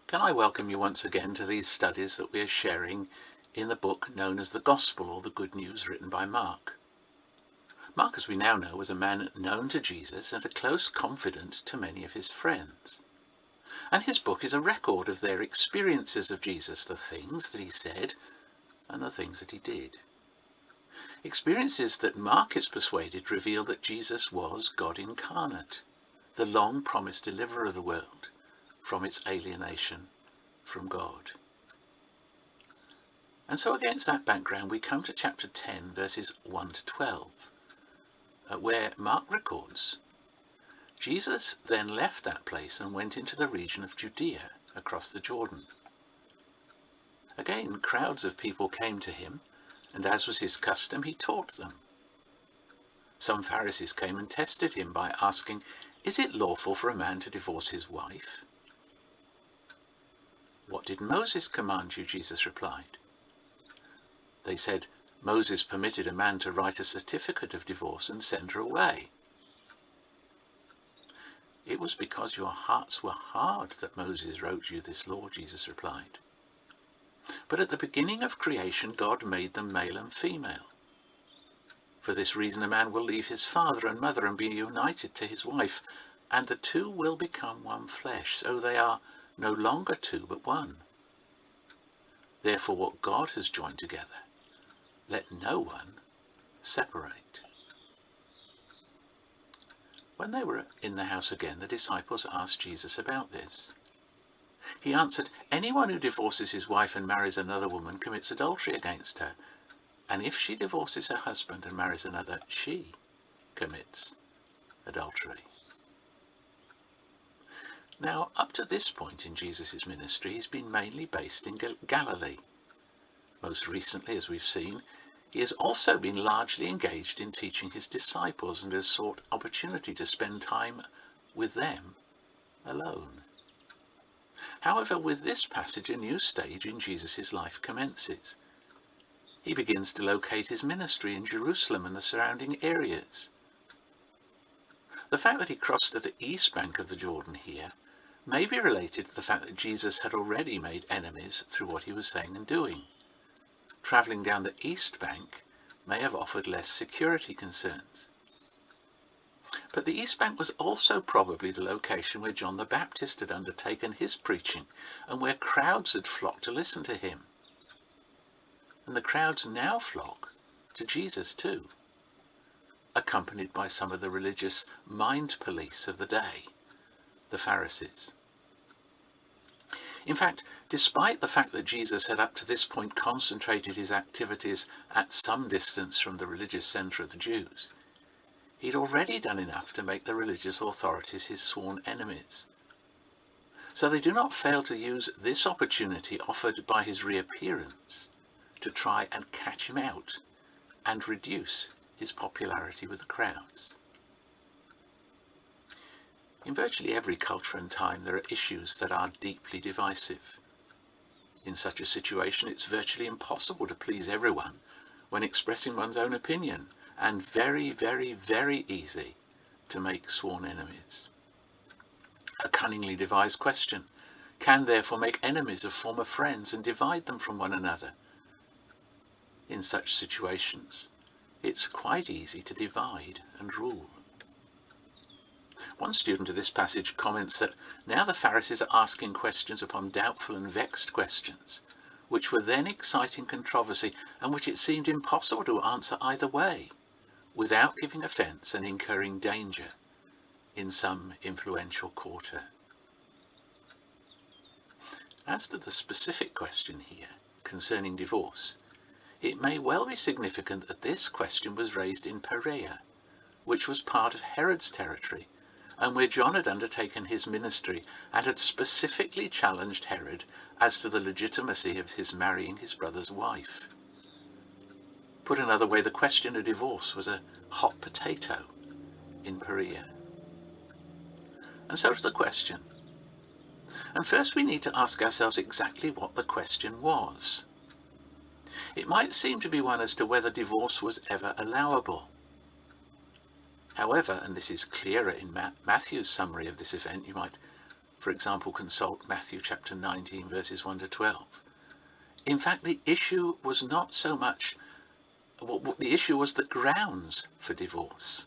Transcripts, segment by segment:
Can I welcome you once again to these studies that we are sharing in the book known as the Gospel, or the Good News, written by Mark. Mark, as we now know, was a man known to Jesus and a close confidant to many of his friends. And his book is a record of their experiences of Jesus, the things that he said and the things that he did. Experiences that Mark is persuaded reveal that Jesus was God incarnate, the long-promised deliverer of the world from its alienation from God. And so against that background we come to chapter 10, verses 1 to 12, where Mark records, Jesus then left that place and went into the region of Judea across the Jordan. Again, crowds of people came to him, and as was his custom, he taught them. Some Pharisees came and tested him by asking, "Is it lawful for a man to divorce his wife?" "What did Moses command you?" Jesus replied. They said, "Moses permitted a man to write a certificate of divorce and send her away." "It was because your hearts were hard that Moses wrote you this law," Jesus replied. "But at the beginning of creation, God made them male and female. For this reason, a man will leave his father and mother and be united to his wife, and the two will become one flesh. So they are no longer two, but one. Therefore, what God has joined together, let no one separate." When they were in the house again, the disciples asked Jesus about this. He answered, "Anyone who divorces his wife and marries another woman commits adultery against her. And if she divorces her husband and marries another, she commits adultery." Now, up to this point in Jesus' ministry, he's been mainly based in Galilee. Most recently, as we've seen, he has also been largely engaged in teaching his disciples and has sought opportunity to spend time with them alone. However, with this passage, a new stage in Jesus' life commences. He begins to locate his ministry in Jerusalem and the surrounding areas. The fact that he crossed to the east bank of the Jordan here may be related to the fact that Jesus had already made enemies through what he was saying and doing. Travelling down the east bank may have offered less security concerns. But the east bank was also probably the location where John the Baptist had undertaken his preaching and where crowds had flocked to listen to him. And the crowds now flock to Jesus too, accompanied by some of the religious mind police of the day, the Pharisees. In fact, despite the fact that Jesus had up to this point concentrated his activities at some distance from the religious centre of the Jews, he'd already done enough to make the religious authorities his sworn enemies. So they do not fail to use this opportunity offered by his reappearance to try and catch him out and reduce his popularity with the crowds. In virtually every culture and time, there are issues that are deeply divisive. In such a situation, it's virtually impossible to please everyone when expressing one's own opinion, and very, very, very easy to make sworn enemies. A cunningly devised question can therefore make enemies of former friends and divide them from one another. In such situations, it's quite easy to divide and rule. One student of this passage comments that now the Pharisees are asking questions upon doubtful and vexed questions, which were then exciting controversy and which it seemed impossible to answer either way, without giving offence and incurring danger in some influential quarter. As to the specific question here concerning divorce, it may well be significant that this question was raised in Perea, which was part of Herod's territory, and where John had undertaken his ministry and had specifically challenged Herod as to the legitimacy of his marrying his brother's wife. Put another way, the question of divorce was a hot potato in Perea. And so to the question. And first we need to ask ourselves exactly what the question was. It might seem to be one as to whether divorce was ever allowable. However, and this is clearer in Matthew's summary of this event, you might For example, consult Matthew chapter 19, verses 1 to 12. In fact, the issue was not so much, the issue was the grounds for divorce.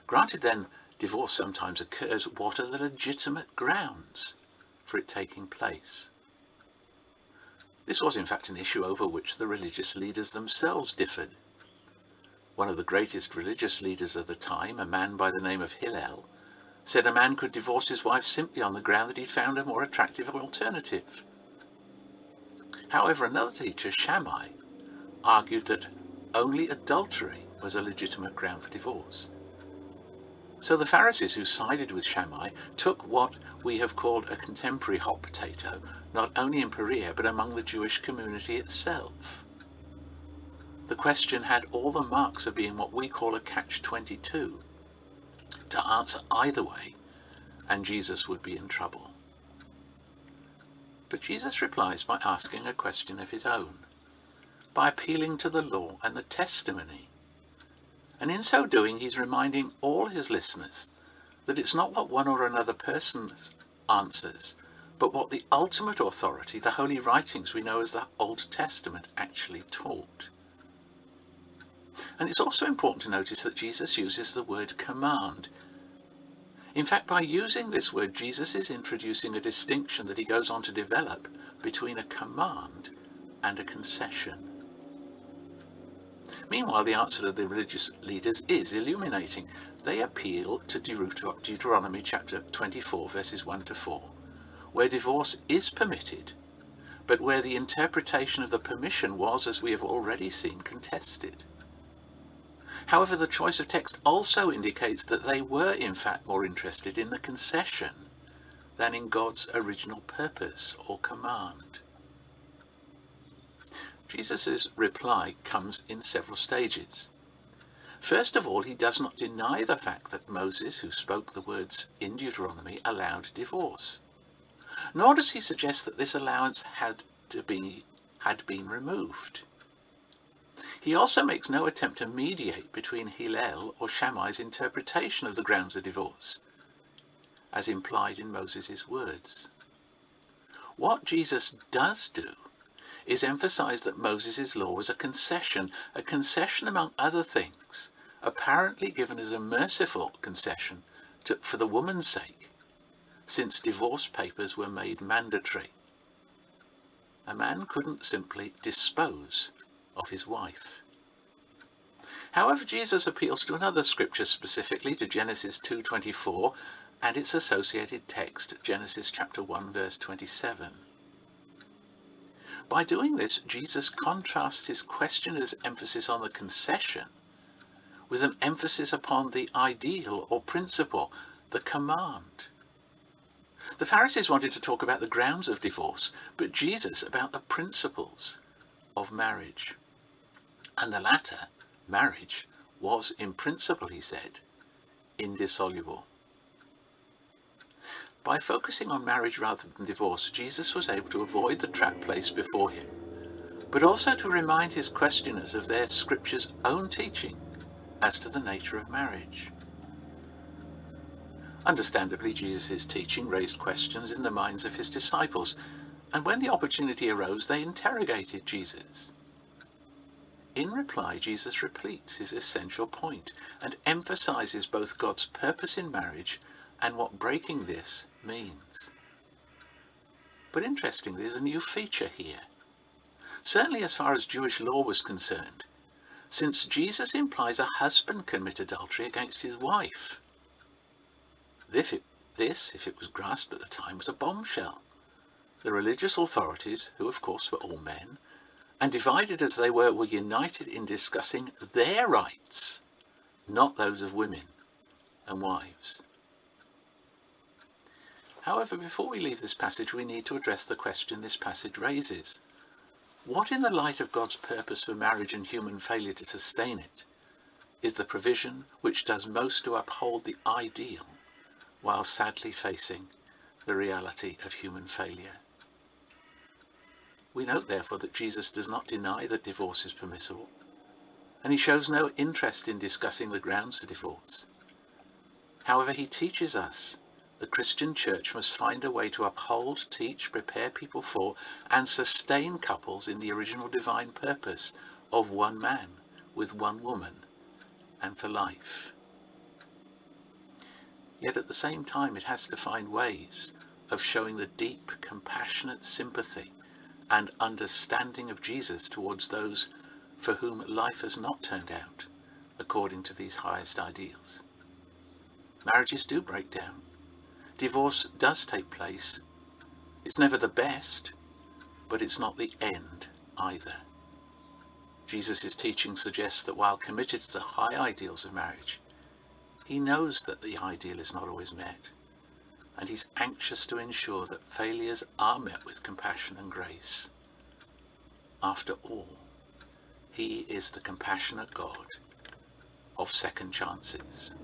Granted then, divorce sometimes occurs. What are the legitimate grounds for it taking place? This was in fact an issue over which the religious leaders themselves differed. One of the greatest religious leaders of the time, a man by the name of Hillel, said a man could divorce his wife simply on the ground that he found a more attractive alternative. However, another teacher, Shammai, argued that only adultery was a legitimate ground for divorce. So the Pharisees who sided with Shammai took what we have called a contemporary hot potato, not only in Perea but among the Jewish community itself. The question had all the marks of being what we call a catch-22, to answer either way, and Jesus would be in trouble. But Jesus replies by asking a question of his own, by appealing to the law and the testimony. And in so doing, he's reminding all his listeners that it's not what one or another person answers, but what the ultimate authority, the holy writings we know as the Old Testament, actually taught. And it's also important to notice that Jesus uses the word command. In fact, by using this word, Jesus is introducing a distinction that he goes on to develop between a command and a concession. Meanwhile, the answer to the religious leaders is illuminating. They appeal to Deuteronomy chapter 24, verses 1 to 4, where divorce is permitted, but where the interpretation of the permission was, as we have already seen, contested. However, the choice of text also indicates that they were in fact more interested in the concession than in God's original purpose or command. Jesus' reply comes in several stages. First of all, he does not deny the fact that Moses, who spoke the words in Deuteronomy, allowed divorce. Nor does he suggest that this allowance had been removed. He also makes no attempt to mediate between Hillel or Shammai's interpretation of the grounds of divorce, as implied in Moses' words. What Jesus does do is emphasize that Moses' law was a concession among other things, apparently given as a merciful concession for the woman's sake, since divorce papers were made mandatory. A man couldn't simply dispose of his wife. However, Jesus appeals to another scripture, specifically to Genesis 2:24 and its associated text, Genesis chapter 1 verse 27. By doing this, Jesus contrasts his questioner's emphasis on the concession with an emphasis upon the ideal or principle, the command. The Pharisees wanted to talk about the grounds of divorce, but Jesus about the principles of marriage. And the latter, marriage, was in principle, he said, indissoluble. By focusing on marriage rather than divorce, Jesus was able to avoid the trap placed before him, but also to remind his questioners of their scripture's own teaching as to the nature of marriage. Understandably, Jesus' teaching raised questions in the minds of his disciples, and when the opportunity arose, they interrogated Jesus. In reply, Jesus repeats his essential point and emphasizes both God's purpose in marriage and what breaking this means. But interestingly, there's a new feature here. Certainly as far as Jewish law was concerned, since Jesus implies a husband commit adultery against his wife. If it was grasped at the time, was a bombshell. The religious authorities, who of course were all men, and divided as they were united in discussing their rights, not those of women and wives. However, before we leave this passage, we need to address the question this passage raises. What, in the light of God's purpose for marriage and human failure to sustain it, is the provision which does most to uphold the ideal, while sadly facing the reality of human failure? We note, therefore, that Jesus does not deny that divorce is permissible, and he shows no interest in discussing the grounds for divorce. However, he teaches us The Christian church must find a way to uphold, teach, prepare people for, and sustain couples in the original divine purpose of one man with one woman and for life. Yet at the same time it has to find ways of showing the deep, compassionate sympathy and understanding of Jesus towards those for whom life has not turned out according to these highest ideals. Marriages do break down. Divorce does take place. It's never the best, but it's not the end either. Jesus' teaching suggests that while committed to the high ideals of marriage, he knows that the ideal is not always met, and he's anxious to ensure that failures are met with compassion and grace. After all, he is the compassionate God of second chances.